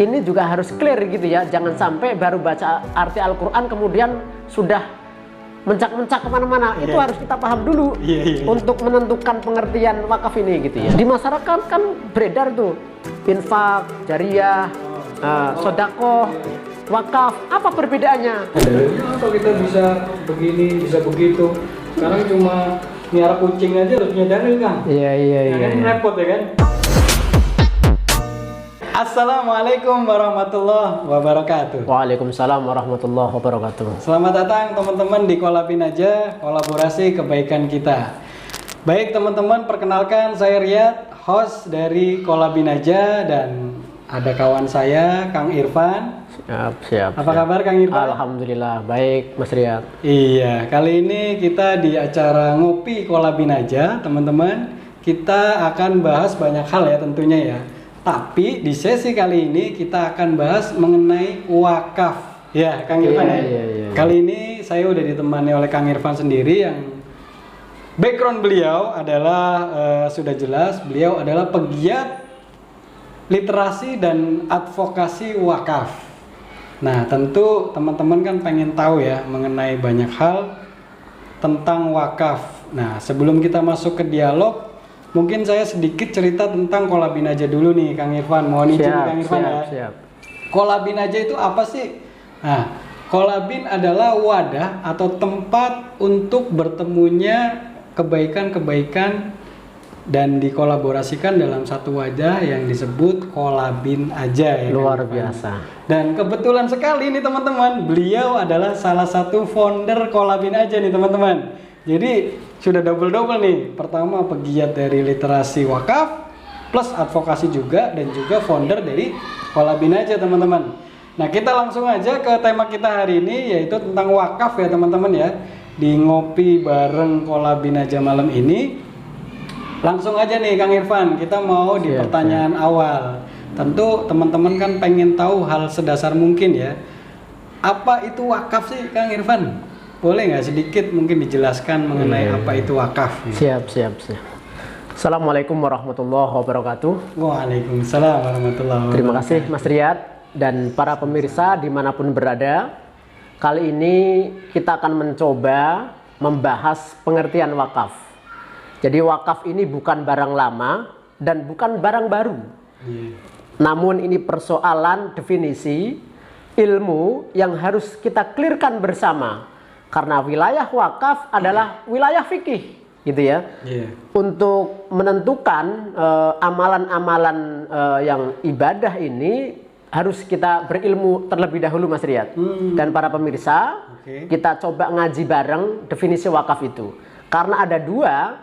ini juga harus clear gitu ya. Jangan sampai baru baca arti Al-Quran kemudian sudah mencak-mencak kemana-mana. Itu harus kita paham dulu untuk menentukan pengertian wakaf ini gitu ya. Di masyarakat kan beredar tuh infak, jariyah, sodakoh, wakaf. Apa perbedaannya? Apa kita bisa begini, bisa begitu? Sekarang cuma miara kucing aja harus punya dalil, Kang. Iya. Kan repot ya kan? Assalamualaikum warahmatullahi wabarakatuh. Waalaikumsalam warahmatullahi wabarakatuh. Selamat datang teman-teman di Kolabin Aja, kolaborasi kebaikan kita. Baik teman-teman, perkenalkan saya Riyad, host dari Kolabin Aja, dan ada kawan saya Kang Irfan. Siap. Apa kabar Kang Irfan? Alhamdulillah, baik Mas Riyad. Iya, kali ini kita di acara ngopi Kolabin Aja, teman-teman. Kita akan bahas banyak hal ya tentunya ya. Tapi di sesi kali ini kita akan bahas mengenai wakaf. Ya, Kang Irfan ya. Iya. Kali ini saya udah ditemani oleh Kang Irfan sendiri yang background beliau adalah sudah jelas, beliau adalah pegiat literasi dan advokasi wakaf. Nah, tentu teman-teman kan pengen tahu ya mengenai banyak hal tentang wakaf. Nah, sebelum kita masuk ke dialog, mungkin saya sedikit cerita tentang Kolabin Aja dulu nih, Kang Irfan. Mohon izin Kang Irfan ya. Siap. Kolabin Aja itu apa sih? Nah, Kolabin adalah wadah atau tempat untuk bertemunya kebaikan-kebaikan dan dikolaborasikan dalam satu wadah yang disebut Kolabin Aja ya. Luar biasa. Dan kebetulan sekali nih teman-teman, beliau adalah salah satu founder Kolabin Aja nih teman-teman. Jadi sudah double nih. Pertama pegiat dari literasi wakaf, plus advokasi juga, dan juga founder dari Kolabin Aja teman-teman. Nah, kita langsung aja ke tema kita hari ini, yaitu tentang wakaf ya teman-teman ya. Di ngopi bareng Kolabin Aja malam ini, langsung aja nih Kang Irfan, kita mau di pertanyaan awal. Tentu teman-teman kan pengen tahu hal sedasar mungkin ya. Apa itu wakaf sih Kang Irfan? Boleh nggak sedikit mungkin dijelaskan mengenai apa itu wakaf? Siap. Assalamualaikum warahmatullahi wabarakatuh. Waalaikumsalam warahmatullahi wabarakatuh. Terima kasih Mas Riyad dan para pemirsa dimanapun berada. Kali ini kita akan mencoba membahas pengertian wakaf. Jadi wakaf ini bukan barang lama dan bukan barang baru. Namun ini persoalan definisi ilmu yang harus kita clearkan bersama. Karena wilayah wakaf adalah wilayah fikih, gitu ya. Untuk menentukan amalan-amalan yang ibadah ini harus kita berilmu terlebih dahulu, Mas Riyad. Dan para pemirsa, kita coba ngaji bareng definisi wakaf itu. Karena ada dua,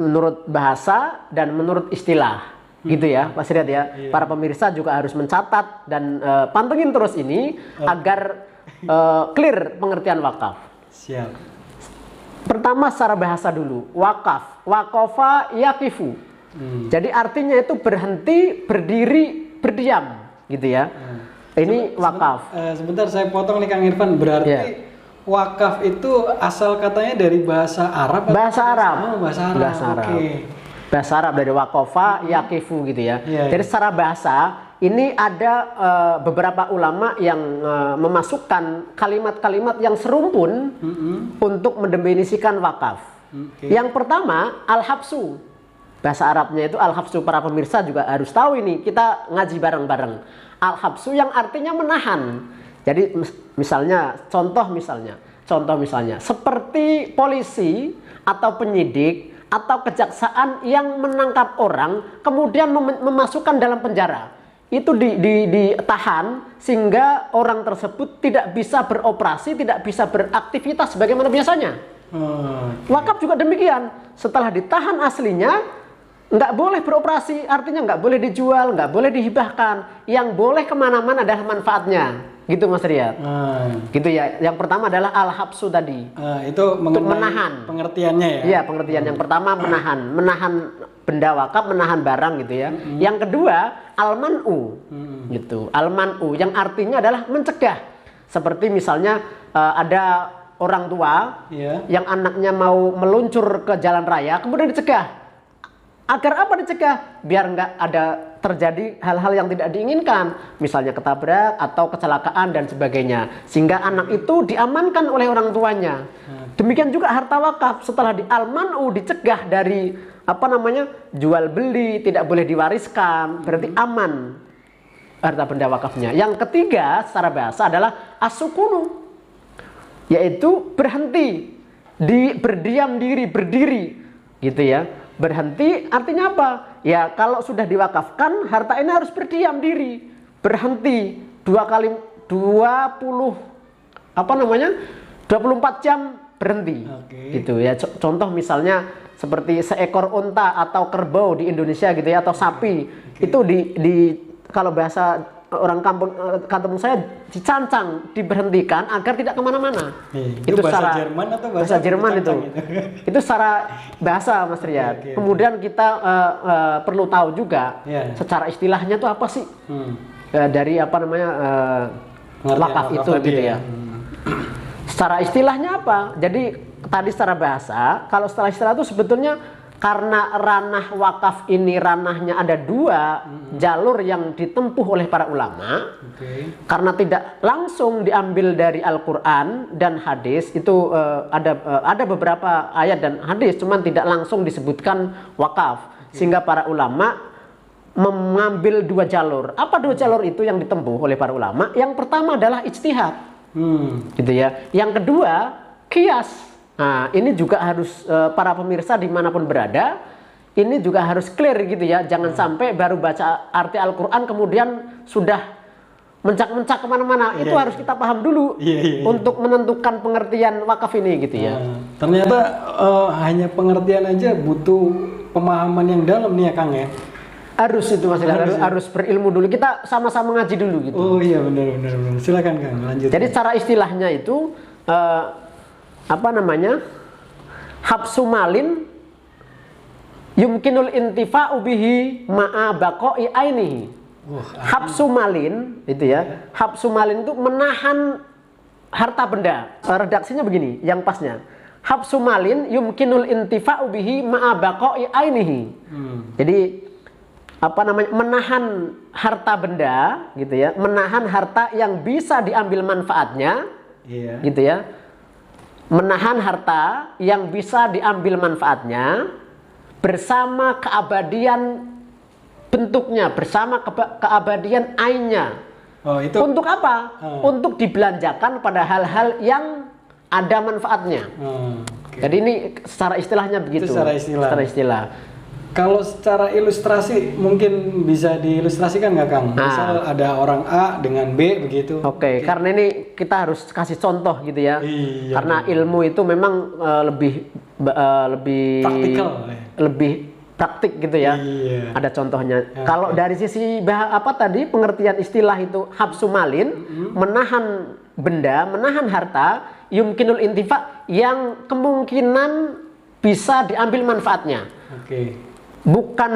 menurut bahasa dan menurut istilah, gitu ya, Mas Riyad ya. Para pemirsa juga harus mencatat dan pantengin terus ini agar clear pengertian wakaf. Siap. Pertama secara bahasa dulu, wakaf, wakofa yakifu. Jadi artinya itu berhenti, berdiri, berdiam, gitu ya. Ini wakaf. Sebentar saya potong nih Kang Irfan, berarti wakaf itu asal katanya dari bahasa Arab? Bahasa Arab. Oh, bahasa Arab. Bahasa Arab dari wakofa yakifu gitu ya. Jadi secara bahasa ini ada beberapa ulama yang memasukkan kalimat-kalimat yang serumpun untuk mendefinisikan wakaf. Yang pertama, al-habsu. Bahasa Arabnya itu al-habsu. Para pemirsa juga harus tahu ini. Kita ngaji bareng-bareng. Al-habsu yang artinya menahan. Jadi contoh misalnya, seperti polisi atau penyidik atau kejaksaan yang menangkap orang kemudian memasukkan dalam penjara. Itu ditahan sehingga orang tersebut tidak bisa beroperasi, tidak bisa beraktivitas sebagaimana biasanya. Wakaf juga demikian. Setelah ditahan aslinya, nggak boleh beroperasi, artinya nggak boleh dijual, nggak boleh dihibahkan. Yang boleh kemana-mana adalah manfaatnya. Gitu Mas Riyad. Gitu ya. Yang pertama adalah al-habsu tadi. Itu untuk menahan. Pengertiannya ya? Iya, pengertian yang pertama menahan. Menahan benda wakaf, menahan barang gitu ya. Yang kedua, al-man'u. Gitu. Al-man'u yang artinya adalah mencegah. Seperti misalnya ada orang tua yang anaknya mau meluncur ke jalan raya, kemudian dicegah. Agar apa dicegah? Biar nggak ada terjadi hal-hal yang tidak diinginkan, misalnya ketabrak atau kecelakaan dan sebagainya, sehingga anak itu diamankan oleh orang tuanya. Demikian juga harta wakaf setelah al-man'u, dicegah dari jual beli, tidak boleh diwariskan, berarti aman harta benda wakafnya. Yang ketiga secara bahasa adalah as-sukunu, yaitu berhenti, berdiam diri, berdiri gitu ya. Berhenti artinya apa? Ya kalau sudah diwakafkan, harta ini harus berdiam diri, berhenti 24 jam berhenti. Gitu ya. Contoh misalnya seperti seekor unta atau kerbau di Indonesia gitu ya, atau sapi. Itu kalau bahasa orang kampung saya dicancang, diberhentikan agar tidak kemana-mana. Itu bahasa Jerman atau bahasa Jerman itu? Itu secara bahasa, Mas Riyad. Kemudian kita perlu tahu juga secara istilahnya itu apa sih dari wakaf itu gitu ya. Secara istilahnya apa? Jadi tadi secara bahasa, kalau secara istilah itu sebetulnya karena ranah wakaf ini ranahnya ada dua jalur yang ditempuh oleh para ulama, karena tidak langsung diambil dari Al-Quran dan hadis, itu ada beberapa ayat dan hadis, cuman tidak langsung disebutkan wakaf, sehingga para ulama mengambil dua jalur. Apa dua jalur itu yang ditempuh oleh para ulama? Yang pertama adalah ijtihad, gitu ya. Yang kedua qiyas. Nah, ini juga harus para pemirsa dimanapun berada, ini juga harus clear gitu ya. Jangan sampai baru baca arti Al-Quran kemudian sudah mencak-mencak kemana-mana. Itu harus kita paham dulu untuk menentukan pengertian wakaf ini gitu ya. Ternyata hanya pengertian aja butuh pemahaman yang dalam nih ya Kang ya. Harus itu Mas, harus berilmu dulu. Kita sama-sama ngaji dulu gitu. Oh iya benar. Silakan Kang, lanjut. Jadi cara istilahnya itu habsu malin yumkinul intifa'u bihi ma'a baqa'i ainihi. Habsu malin itu ya. Habsu malin itu menahan harta benda. Redaksinya begini, yang pasnya. Habsu malin yumkinul intifa'u bihi ma'a baqa'i ainihi. Jadi menahan harta benda gitu ya, menahan harta yang bisa diambil manfaatnya, gitu ya. Menahan harta yang bisa diambil manfaatnya bersama keabadian bentuknya, bersama keabadian ainnya. Itu untuk apa? Untuk dibelanjakan pada hal-hal yang ada manfaatnya. Jadi ini secara istilahnya begitu. Itu secara istilah. Kalau secara ilustrasi mungkin bisa diilustrasikan nggak Kang? Misal ada orang A dengan B begitu. Karena ini kita harus kasih contoh gitu ya. Karena ilmu itu memang lebih praktikal, lebih praktik gitu ya. Ada contohnya. Kalau dari sisi pengertian istilah itu habsu malin, menahan benda, menahan harta, yumkinul intifa, yang kemungkinan bisa diambil manfaatnya. Bukan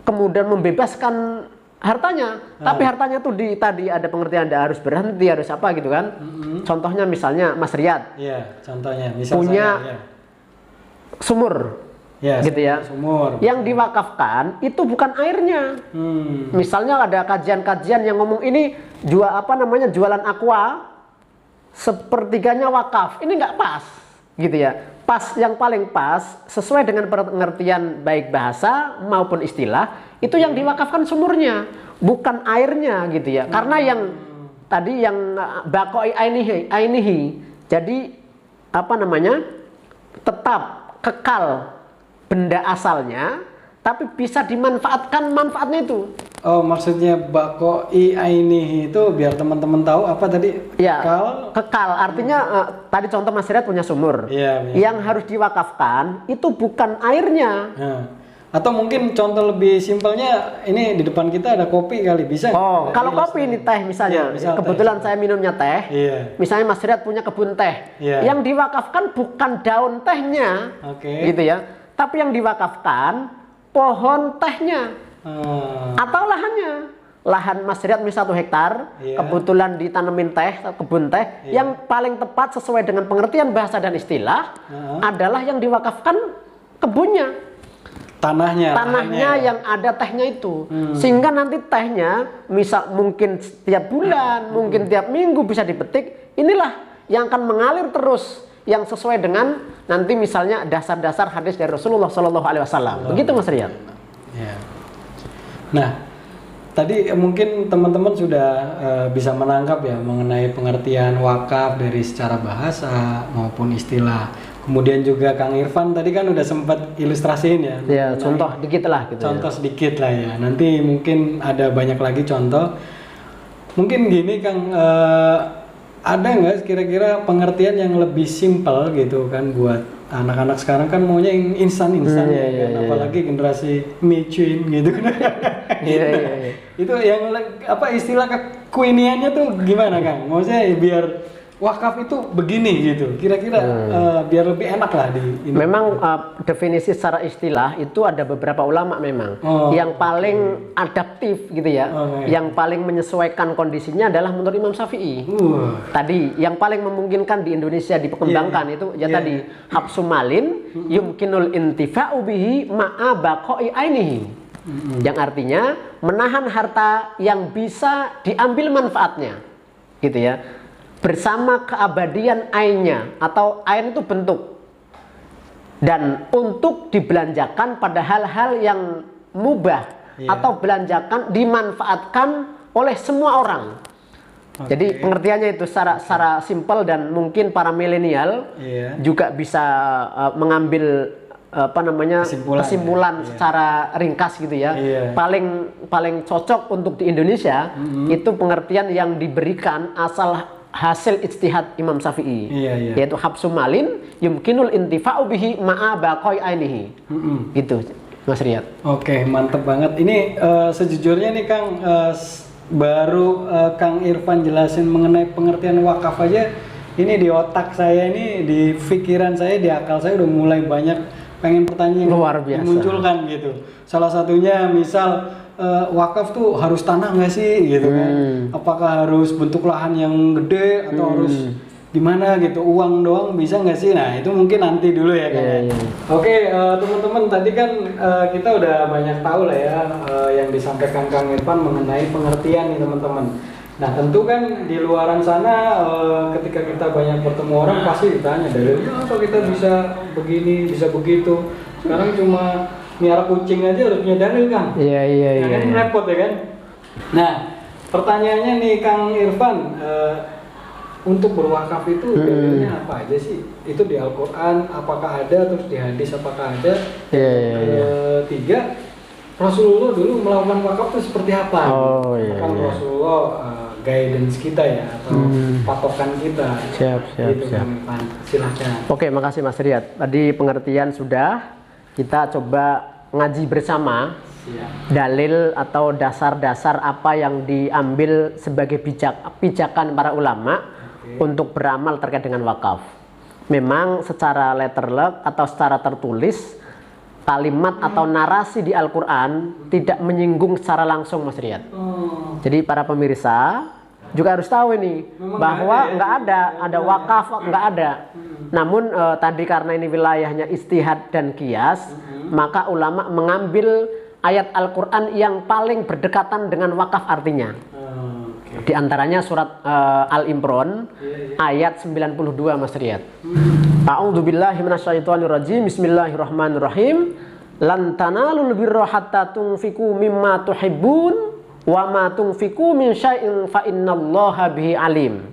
kemudian membebaskan hartanya, tapi hartanya tuh tadi ada pengertian, Anda harus berhenti, harus apa gitu kan. Contohnya misalnya Mas Riyad, contohnya punya sumur, gitu ya, yang diwakafkan itu bukan airnya. Misalnya ada kajian-kajian yang ngomong ini jualan aqua, sepertiganya wakaf, ini nggak pas, gitu ya. Yang paling pas sesuai dengan pengertian baik bahasa maupun istilah, itu yang diwakafkan sumurnya, bukan airnya gitu ya. Karena yang tadi yang baqa'i ainihi, jadi tetap kekal benda asalnya, tapi bisa dimanfaatkan manfaatnya itu. Maksudnya baqa'i ainihi itu biar teman-teman tahu apa tadi? Kekal artinya tadi contoh Mas Riyad punya sumur. Yang harus diwakafkan itu bukan airnya. Atau mungkin contoh lebih simpelnya, ini di depan kita ada kopi kali, bisa? Kalau kopi ini teh misalnya, kebetulan saya minumnya teh. Misalnya Mas Riyad punya kebun teh. Yang diwakafkan bukan daun tehnya, gitu ya. Tapi yang diwakafkan pohon tehnya. Atau lahannya, lahan Mas Riyad misal 1 hektar, kebetulan ditanemin kebun teh, yang paling tepat sesuai dengan pengertian bahasa dan istilah adalah yang diwakafkan kebunnya. tanahnya yang ada tehnya itu, sehingga nanti tehnya misal mungkin setiap bulan, mungkin tiap minggu bisa dipetik. Inilah yang akan mengalir terus, yang sesuai dengan nanti misalnya dasar-dasar hadis dari Rasulullah Shallallahu Alaihi Wasallam. Begitu Mas Riyad. Ya. Nah, tadi mungkin teman-teman sudah bisa menangkap ya mengenai pengertian wakaf dari secara bahasa maupun istilah. Kemudian juga Kang Irfan tadi kan udah sempat ilustrasiin ya. Ya, contoh dikit lah gitu. Contoh sedikit lah ya. Nanti mungkin ada banyak lagi contoh. Mungkin gini Kang, ada nggak kira-kira pengertian yang lebih simpel gitu kan buat anak-anak sekarang kan maunya yang instan-instan apalagi generasi micin gitu kan. Iya. Itu yang apa istilah kekiniannya tuh gimana Kang? Maksudnya biar wakaf itu begini gitu, kira-kira biar lebih enak lah di ini. Memang definisi secara istilah itu ada beberapa ulama memang yang paling adaptif gitu ya, yang paling menyesuaikan kondisinya adalah menurut Imam Syafi'i. Tadi yang paling memungkinkan di Indonesia dikembangkan itu tadi habsumalin yumkinul intifa'u bihi ma'a baqa'i ainihi. Yang artinya menahan harta yang bisa diambil manfaatnya, gitu ya. Bersama keabadian ainnya, atau ain itu bentuk, dan untuk dibelanjakan pada hal-hal yang mubah atau belanjakan dimanfaatkan oleh semua orang. Jadi pengertiannya itu secara simpel, dan mungkin para milenial juga bisa mengambil kesimpulan secara ringkas gitu ya. Paling cocok untuk di Indonesia itu pengertian yang diberikan asal hasil ijtihad Imam Syafi'i, yaitu habsumalin yumkinul intifa'u bihi ma'a baqai ainihi. Gitu Mas Riyad. Oke, mantep banget. Ini sejujurnya nih Kang, baru Kang Irfan jelasin mengenai pengertian wakaf aja, ini di otak saya ini, di pikiran saya, di akal saya udah mulai banyak pengen pertanyaan luar biasa dimunculkan gitu. Salah satunya misal wakaf tuh harus tanah nggak sih gitu kan? Apakah harus bentuk lahan yang gede atau harus gimana gitu? Uang doang bisa nggak sih? Nah itu mungkin nanti dulu ya kan. Oke, teman-teman, tadi kan kita udah banyak tahu lah ya yang disampaikan Kang Irfan mengenai pengertian nih teman-teman. Nah tentu kan di luaran sana ketika kita banyak bertemu orang pasti ditanya dalilnya apa kita bisa begini, bisa begitu. Sekarang cuma miara kucing aja harus punya dalil Kang. Iya. Kan repot ya kan. Nah pertanyaannya nih Kang Irfan, untuk berwakaf itu dalilnya apa aja sih? Itu di Al-Quran apakah ada, terus di hadis apakah ada? Tiga, Rasulullah dulu melakukan wakaf itu seperti apa? Rasulullah guidance kita ya, atau patokan kita. Siap. Silakan. Oke, makasih Mas Riyad. Tadi pengertian sudah, kita coba ngaji bersama dalil atau dasar-dasar apa yang diambil sebagai pijakan para ulama untuk beramal terkait dengan wakaf. Memang secara letterlek atau secara tertulis, kalimat atau narasi di Al-Quran tidak menyinggung secara langsung Mas Riyad. Jadi para pemirsa juga harus tahu ini bahwa nggak ada wakaf, nggak ada. Namun tadi karena ini wilayahnya istihad dan qiyas, maka ulama mengambil ayat Al-Quran yang paling berdekatan dengan wakaf artinya. Di antaranya surat Al-Imran ayat 92 Mas Riyad. A'udzubillahi minasyaitonirrajim. Bismillahirrahmanirrahim. Lan tanalul birra hatta tunfiqu mimma tuhibbun wa ma tunfiqu min syai'in fa innallaha bihi alim.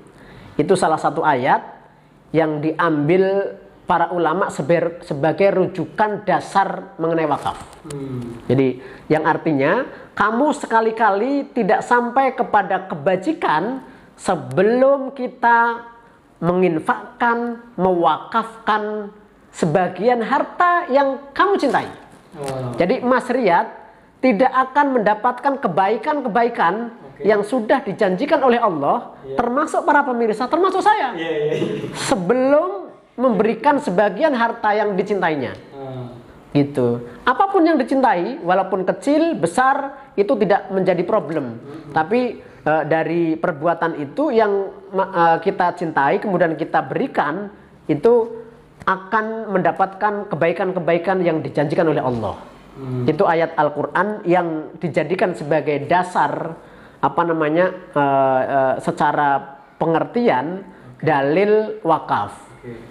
Itu salah satu ayat yang diambil para ulama sebagai rujukan dasar mengenai wakaf. Jadi yang artinya kamu sekali-kali tidak sampai kepada kebajikan sebelum kita menginfakkan, mewakafkan sebagian harta yang kamu cintai. Jadi Mas Riyad tidak akan mendapatkan kebaikan-kebaikan yang sudah dijanjikan oleh Allah, termasuk para pemirsa, termasuk saya, sebelum memberikan sebagian harta yang dicintainya. Gitu. Apapun yang dicintai, walaupun kecil, besar, itu tidak menjadi problem. Tapi dari perbuatan itu yang kita cintai, kemudian kita berikan, itu akan mendapatkan kebaikan-kebaikan yang dijanjikan oleh Allah. Itu ayat Al-Quran yang dijadikan sebagai dasar secara pengertian dalil wakaf.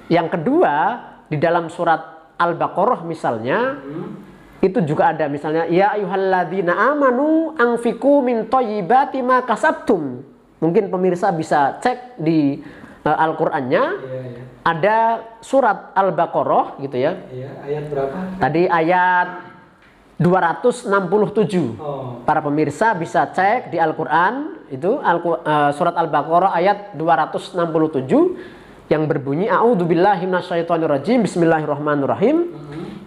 Yang kedua, di dalam surat Al-Baqarah misalnya, itu juga ada misalnya, ya ayyuhalladzina amanu anfiqu min thayyibati ma kasabtum. Mungkin pemirsa bisa cek di Al-Qur'annya. Ada surat Al-Baqarah gitu ya. Ayat berapa? Tadi ayat 267. Para pemirsa bisa cek di Al-Qur'an itu surat Al-Baqarah ayat 267 yang berbunyi a'udzubillahi minasyaitonirrajim bismillahirrahmanirrahim.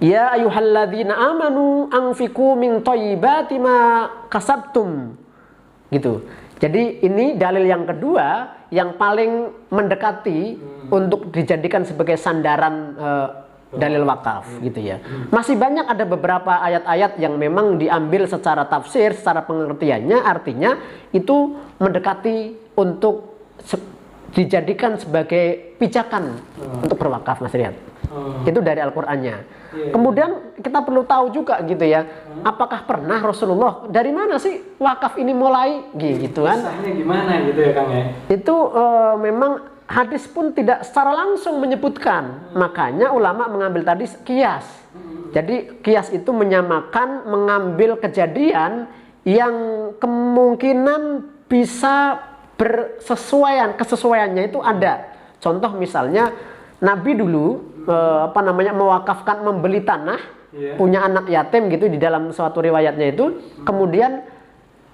Ya ayyuhalladzina amanu anfiqu min thayyibati ma kasabtum. Gitu. Jadi ini dalil yang kedua yang paling mendekati untuk dijadikan sebagai sandaran dalil wakaf gitu ya. Masih banyak ada beberapa ayat-ayat yang memang diambil secara tafsir, secara pengertiannya artinya itu mendekati untuk dijadikan sebagai pijakan untuk berwakaf, Mas Riyad. Itu dari Al-Qur'annya. Kemudian kita perlu tahu juga gitu ya, apakah pernah Rasulullah, dari mana sih wakaf ini mulai gitu kan? Kisahnya gimana gitu ya Kang ya? Itu memang hadis pun tidak secara langsung menyebutkan. Makanya ulama mengambil tadi kias. Jadi kias itu menyamakan mengambil kejadian yang kemungkinan bisa kesesuaiannya itu ada. Contoh misalnya Nabi dulu mewakafkan membeli tanah, punya anak yatim gitu di dalam suatu riwayatnya itu, kemudian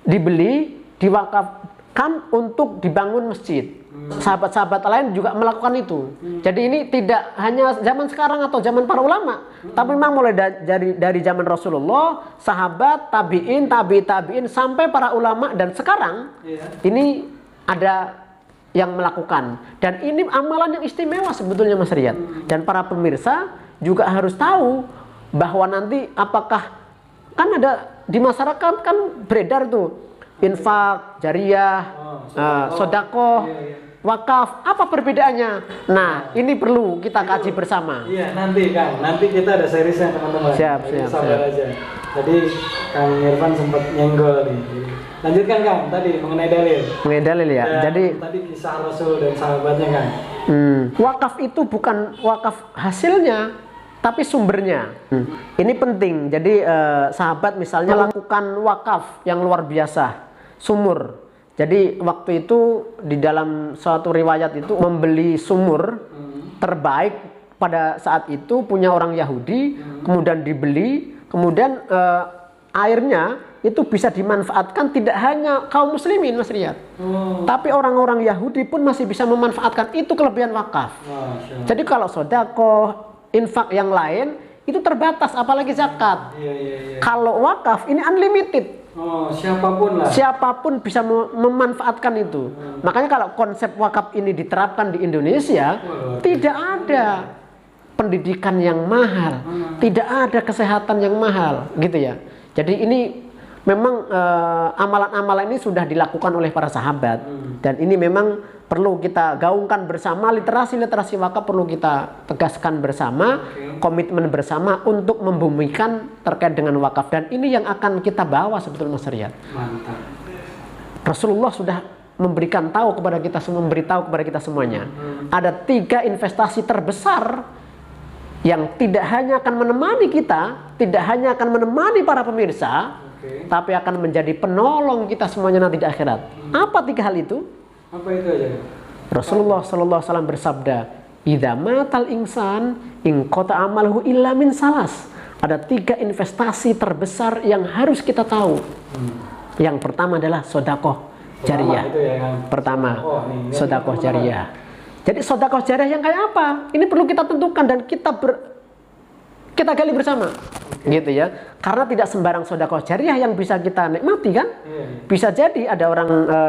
dibeli, diwakafkan untuk dibangun masjid. Sahabat-sahabat lain juga melakukan itu. Jadi ini tidak hanya zaman sekarang atau zaman para ulama, tapi memang mulai dari zaman Rasulullah, sahabat, tabi'in, tabi'in sampai para ulama dan sekarang ini ada yang melakukan, dan ini amalan yang istimewa sebetulnya Mas Riyad. Dan para pemirsa juga harus tahu bahwa nanti apakah kan ada di masyarakat kan beredar tuh infak, jariyah, sodakoh, wakaf, apa perbedaannya? Nah, ini perlu kita kaji bersama. Iya, nanti Kang, nanti kita ada seriesnya teman-teman. Siap. Sabar aja. Tadi Kang Irfan sempat nyenggol nih. Lanjutkan Kang, tadi mengenai dalil. Mengenai dalil ya. Jadi tadi kisah Rasul dan sahabatnya Kang. Wakaf itu bukan wakaf hasilnya, tapi sumbernya. Ini penting. Jadi sahabat misalnya lakukan wakaf yang luar biasa, sumur. Jadi waktu itu di dalam suatu riwayat itu membeli sumur terbaik pada saat itu punya orang Yahudi, kemudian dibeli, kemudian airnya itu bisa dimanfaatkan tidak hanya kaum muslimin Mas Riyad, tapi orang-orang Yahudi pun masih bisa memanfaatkan. Itu kelebihan wakaf. Jadi kalau sedekah, infak yang lain itu terbatas, apalagi zakat. Kalau wakaf ini unlimited. Siapapun bisa memanfaatkan itu. Makanya kalau konsep wakaf ini diterapkan di Indonesia, tidak ada pendidikan yang mahal, tidak ada kesehatan yang mahal, gitu ya. Jadi ini memang amalan-amalan ini sudah dilakukan oleh para sahabat, dan ini memang perlu kita gaungkan bersama. Literasi wakaf perlu kita tegaskan bersama, komitmen bersama untuk membumikan terkait dengan wakaf, dan ini yang akan kita bawa sebetulnya Mas Riyad. Mantap. Rasulullah sudah memberikan tahu kepada kita, memberitahu kepada kita semuanya. Ada 3 investasi terbesar yang tidak hanya akan menemani kita, tidak hanya akan menemani para pemirsa, tapi akan menjadi penolong kita semuanya nanti di akhirat. Apa 3 hal itu? Apa itu aja? Rasulullah sallallahu alaihi wasallam bersabda, "Idza matal insan in qata amaluhu illa min salas." Ada 3 investasi terbesar yang harus kita tahu. Yang pertama adalah sedekah jariyah. Pertama, sedekah jariyah. Jadi sedekah jariyah yang kayak apa? Ini perlu kita tentukan dan kita gali bersama. Gitu ya. Karena tidak sembarang sedekah jariyah yang bisa kita nikmati kan? Bisa jadi ada orang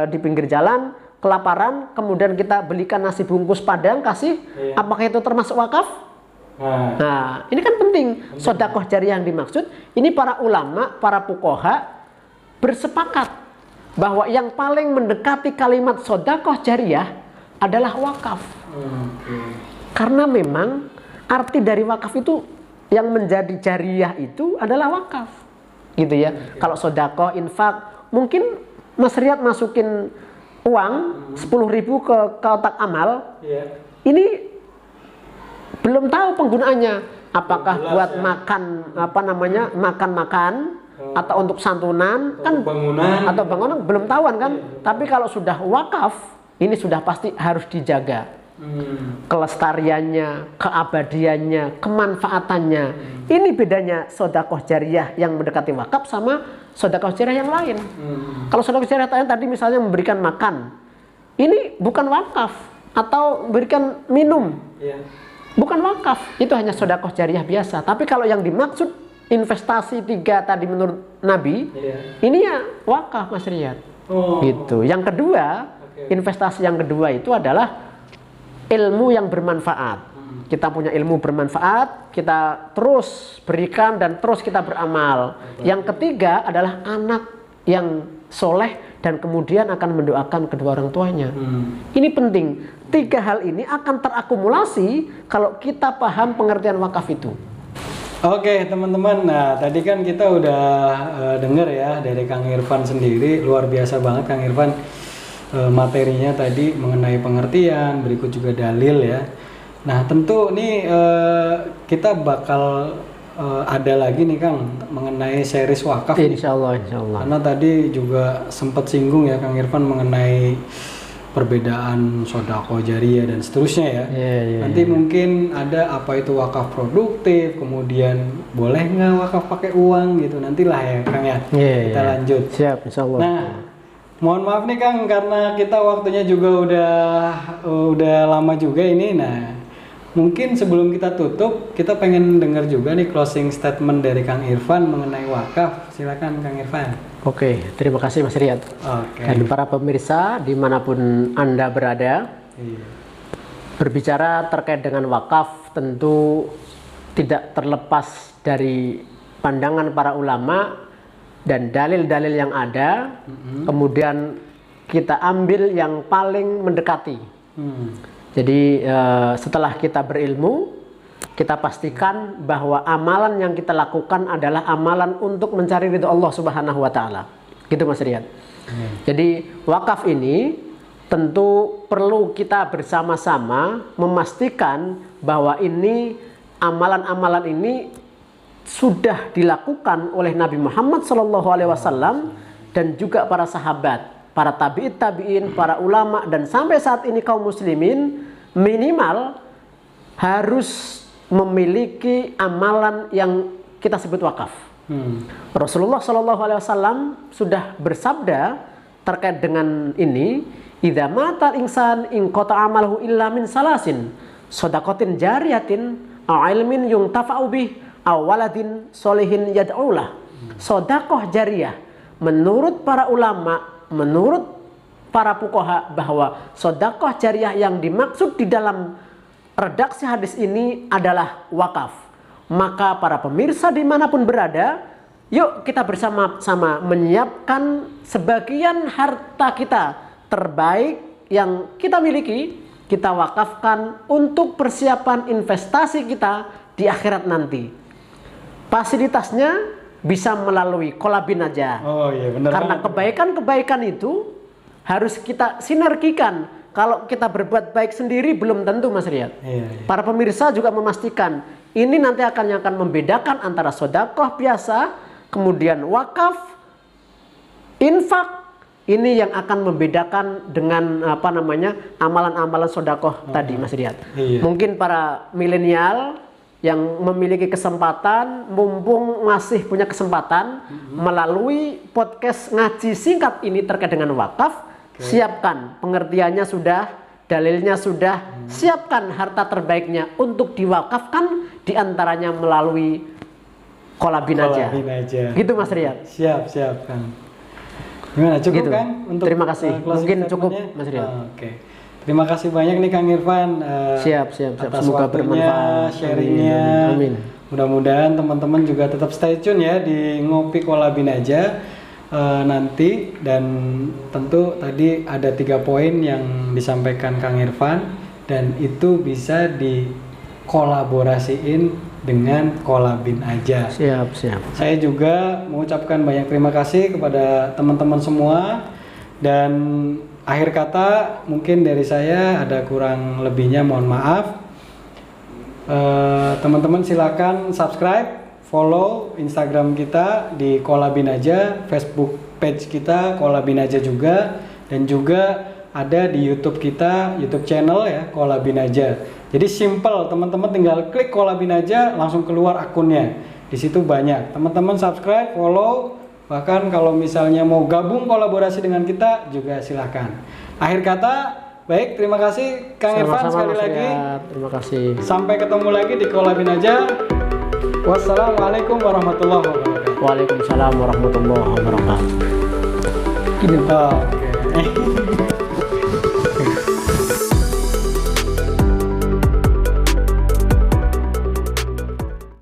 di pinggir jalan kelaparan, kemudian kita belikan nasi bungkus padang kasih, apakah itu termasuk wakaf? Nah, ini kan penting. Sedekah jariyah yang dimaksud, ini para ulama, para fuqaha bersepakat bahwa yang paling mendekati kalimat sedekah jariyah adalah wakaf. Karena memang arti dari wakaf itu yang menjadi jariyah itu adalah wakaf, gitu ya. Kalau sedekah, infak, mungkin Mas Riyad masukin uang 10.000 ke kotak amal, ini belum tahu penggunaannya, apakah buat makan makan atau untuk santunan kan, atau bangunan belum tahuan kan. Tapi kalau sudah wakaf, ini sudah pasti harus dijaga kelestariannya, keabadiannya, kemanfaatannya. Ini bedanya sedekah jariyah yang mendekati wakaf sama sedekah jariyah yang lain. Kalau sedekah jariyah tadi misalnya memberikan makan, ini bukan wakaf, atau memberikan minum, bukan wakaf, itu hanya sedekah jariyah biasa. Tapi kalau yang dimaksud investasi 3 tadi menurut Nabi, ini ya wakaf, Mas Riyad. Gitu. Yang kedua, investasi yang kedua itu adalah ilmu yang bermanfaat. Kita punya ilmu bermanfaat, kita terus berikan dan terus kita beramal. Yang ketiga adalah anak yang soleh dan kemudian akan mendoakan kedua orang tuanya. Ini penting. 3 hal ini akan terakumulasi kalau kita paham pengertian wakaf itu. Oke teman-teman, nah tadi kan kita udah dengar ya dari Kang Irfan sendiri, luar biasa banget Kang Irfan materinya tadi mengenai pengertian, berikut juga dalil ya. Nah tentu nih kita bakal ada lagi nih Kang mengenai series wakaf. Insya Allah. Karena tadi juga sempat singgung ya Kang Irfan mengenai perbedaan sedekah jariyah dan seterusnya ya. Nanti mungkin ada apa itu wakaf produktif, kemudian boleh nggak wakaf pakai uang gitu, nantilah ya Kang ya. Kita lanjut. Siap, insya Allah. Nah, mohon maaf nih Kang karena kita waktunya juga udah lama juga ini. Nah, mungkin sebelum kita tutup, kita pengen dengar juga nih closing statement dari Kang Irfan mengenai wakaf. Silakan Kang Irfan. Oke, terima kasih Mas Riyad. Dan para pemirsa dimanapun Anda berada, berbicara terkait dengan wakaf tentu tidak terlepas dari pandangan para ulama dan dalil-dalil yang ada. Kemudian kita ambil yang paling mendekati. Jadi setelah kita berilmu, kita pastikan bahwa amalan yang kita lakukan adalah amalan untuk mencari ridho Allah Subhanahu wa taala. Gitu Mas Riyad. Jadi wakaf ini tentu perlu kita bersama-sama memastikan bahwa ini amalan-amalan ini sudah dilakukan oleh Nabi Muhammad SAW dan juga para sahabat, para tabi'in, para ulama, dan sampai saat ini kaum muslimin minimal harus memiliki amalan yang kita sebut wakaf. Rasulullah SAW sudah bersabda terkait dengan ini, idza matal insan in qata amalahu illa min salasin, shadaqatin jariyatin aw ilmin yuntafa'u bih aw waladin sholihin yad'ulah. Sedekah jariyah menurut para ulama, menurut para fuqaha, bahwa sedekah jariyah yang dimaksud di dalam redaksi hadis ini adalah wakaf. Maka para pemirsa dimanapun berada, yuk kita bersama-sama menyiapkan sebagian harta kita terbaik yang kita miliki, kita wakafkan untuk persiapan investasi kita di akhirat nanti. Fasilitasnya bisa melalui Kolabin aja. Karena kebaikan-kebaikan itu harus kita sinergikan. Kalau kita berbuat baik sendiri belum tentu Mas Riyad. Para pemirsa juga memastikan ini nanti akan membedakan antara sedekah biasa, kemudian wakaf, infak. Ini yang akan membedakan dengan amalan-amalan sedekah tadi Mas Riyad. Mungkin para milenial yang memiliki kesempatan, mumpung masih punya kesempatan melalui podcast ngaji singkat ini terkait dengan wakaf. Siapkan pengertiannya sudah, dalilnya sudah, siapkan harta terbaiknya untuk diwakafkan, diantaranya melalui Kolabin aja. Gitu Mas Riyad. Siap Kang. Gimana, cukup gitu. Kan? Untuk terima kasih. Mungkin cukup Mas Riyad. Terima kasih banyak nih Kang Irfan. Siap. Atas Semoga waktunya, bermanfaat. sharingnya. Amin. Mudah-mudahan teman-teman juga tetap stay tune ya di Ngopi Kolabin aja. Nanti, dan tentu tadi ada 3 poin yang disampaikan Kang Irfan dan itu bisa dikolaborasiin dengan Kolabin aja. Siap, siap. Saya juga mengucapkan banyak terima kasih kepada teman-teman semua, dan akhir kata mungkin dari saya ada kurang lebihnya mohon maaf. Teman-teman silakan subscribe, follow Instagram kita di Kolabin aja, Facebook page kita Kolabin aja juga, dan juga ada di YouTube kita, YouTube channel ya Kolabin aja. Jadi simple, teman-teman tinggal klik Kolabin aja langsung keluar akunnya. Di situ banyak. Teman-teman subscribe, follow, bahkan kalau misalnya mau gabung kolaborasi dengan kita juga silahkan. Akhir kata, baik, terima kasih Kang Irfan sekali lagi. Terima kasih. Sampai ketemu lagi di Kolabin aja. Wassalamualaikum warahmatullahi wabarakatuh. Waalaikumsalam warahmatullahi wabarakatuh. Oke.